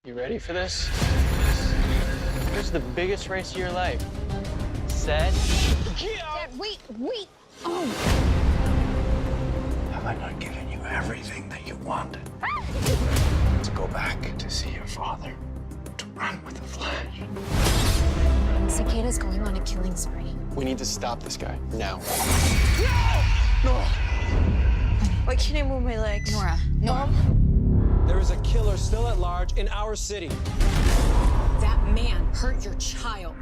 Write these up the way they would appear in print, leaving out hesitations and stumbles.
You ready for this? This is the biggest race of your life. Set. Dad, wait! Oh! Have I not given you everything that you wanted? To go back to see your father, to run with the Flash. Cicada's going on a killing spree. We need to stop this guy now. Nora! Why can't I move my legs? Nora. There is a killer still at large in our city. That man hurt your child.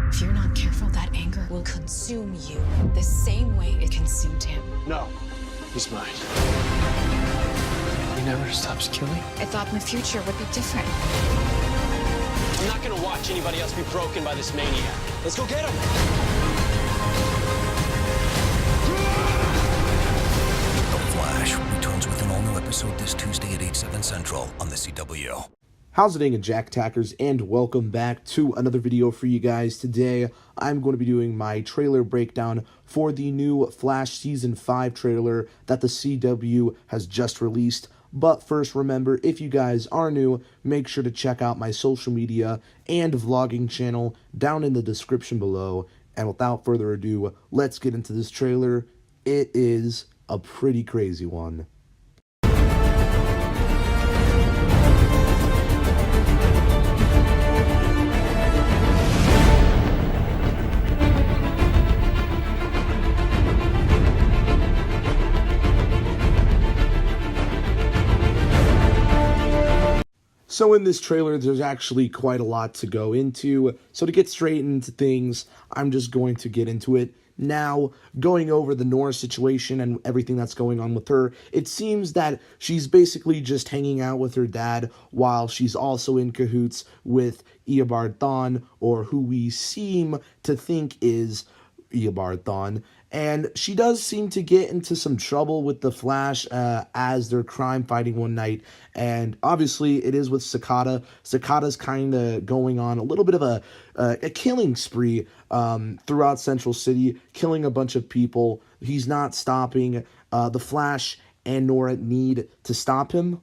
If you're not careful, that anger will consume you the same way it consumed him. No, he's mine. He never stops killing. I thought my future would be different. I'm not gonna watch anybody else be broken by this maniac. Let's go get him! The Flash returns with an all-new episode this Tuesday at 8/7 Central on the CW. How's it going, Jack Tackers, and welcome back to another video for you guys. Today, I'm going to be doing my trailer breakdown for the new Flash Season 5 trailer that the CW has just released. But first, remember, if you guys are new, make sure to check out my social media and vlogging channel down in the description below. And without further ado, let's get into this trailer. It is a pretty crazy one. So in this trailer, there's actually quite a lot to go into. So to get straight into things, I'm just going to get into it now. Going over the NORA situation and everything that's going on with her, it seems that she's basically just hanging out with her dad while she's also in cahoots with Eobard Thawne, or who we seem to think is Eobard Thawne. And she does seem to get into some trouble with the Flash as they're crime fighting one night. And obviously it is with CICADA. CICADA's kind of going on a little bit of a killing spree throughout Central City, killing a bunch of people. He's not stopping. The Flash and Nora need to stop him.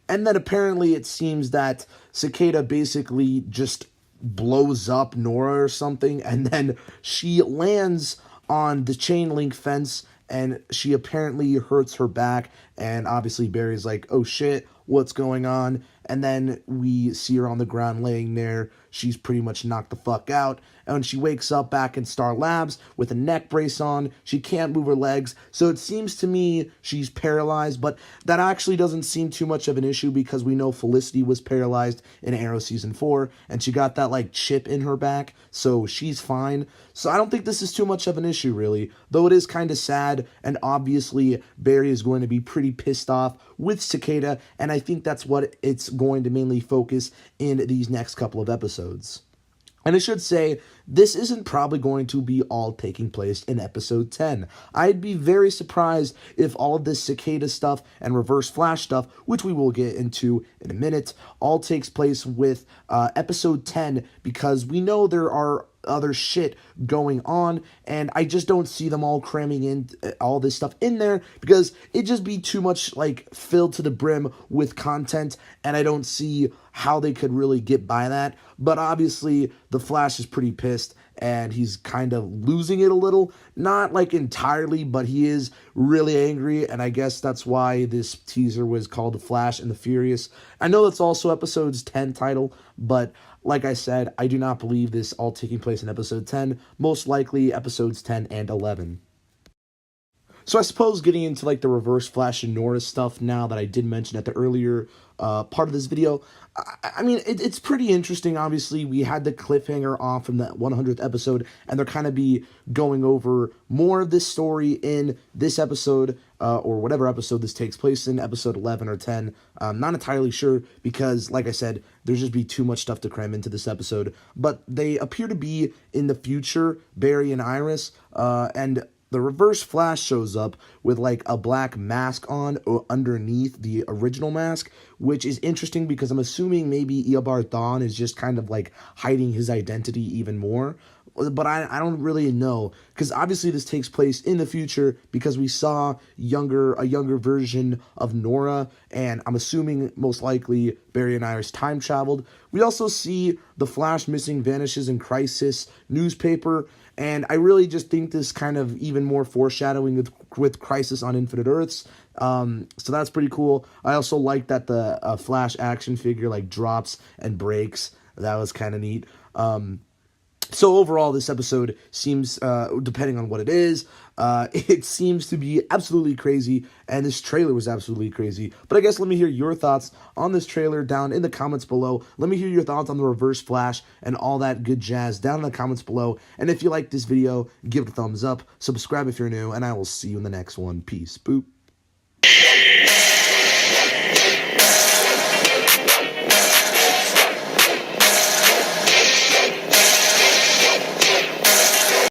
And then apparently it seems that CICADA basically just blows up Nora or something, and then she lands on the chain link fence, and she apparently hurts her back, and obviously Barry's like, oh shit, what's going on? And then we see her on the ground laying there. She's pretty much knocked the fuck out. And when she wakes up back in Star Labs with a neck brace on, she can't move her legs. So it seems to me she's paralyzed, but that actually doesn't seem too much of an issue because we know Felicity was paralyzed in Arrow Season 4, and she got that, like, chip in her back, so she's fine. So I don't think this is too much of an issue, really, though it is kind of sad, and obviously Barry is going to be pretty pissed off with CICADA, and I think that's what it's going to mainly focus in these next couple of episodes. And I should say, this isn't probably going to be all taking place in episode 10. I'd be very surprised if all of this CICADA stuff and Reverse Flash stuff, which we will get into in a minute, all takes place with episode 10, because we know there are other shit going on, and I just don't see them all cramming in all this stuff in there, because it'd just be too much, like, filled to the brim with content, and I don't see how they could really get by that. But obviously the Flash is pretty pissed, and he's kind of losing it a little, not like entirely, but he is really angry, and I guess that's why this teaser was called The Flash and the Furious. I know that's also episode's 10 title, but like I said, I do not believe this all taking place in episode 10, most likely episodes 10 and 11. So I suppose getting into like the Reverse Flash and Nora stuff now that I did mention at the earlier part of this video, I mean, it's pretty interesting. Obviously, we had the cliffhanger off from that 100th episode, and they're kind of be going over more of this story in this episode, or whatever episode this takes place in, episode 11 or 10. I'm not entirely sure, because, like I said, there's just be too much stuff to cram into this episode. But they appear to be in the future, Barry and Iris, and the Reverse Flash shows up with like a black mask on underneath the original mask, which is interesting because I'm assuming maybe Eobard Thawne is just kind of like hiding his identity even more. but I don't really know, because obviously this takes place in the future because we saw a younger version of Nora, and I'm assuming most likely Barry and Iris time traveled. We also see the Flash missing vanishes in Crisis newspaper, and I really just think this kind of even more foreshadowing with Crisis on Infinite Earths. So that's pretty cool. I also like that the Flash action figure like drops and breaks. That was kind of neat. So overall, this episode seems, depending on what it is, it seems to be absolutely crazy, and this trailer was absolutely crazy. But I guess let me hear your thoughts on this trailer down in the comments below. Let me hear your thoughts on the Reverse Flash and all that good jazz down in the comments below. And if you like this video, give it a thumbs up, subscribe if you're new, and I will see you in the next one. Peace. Boop.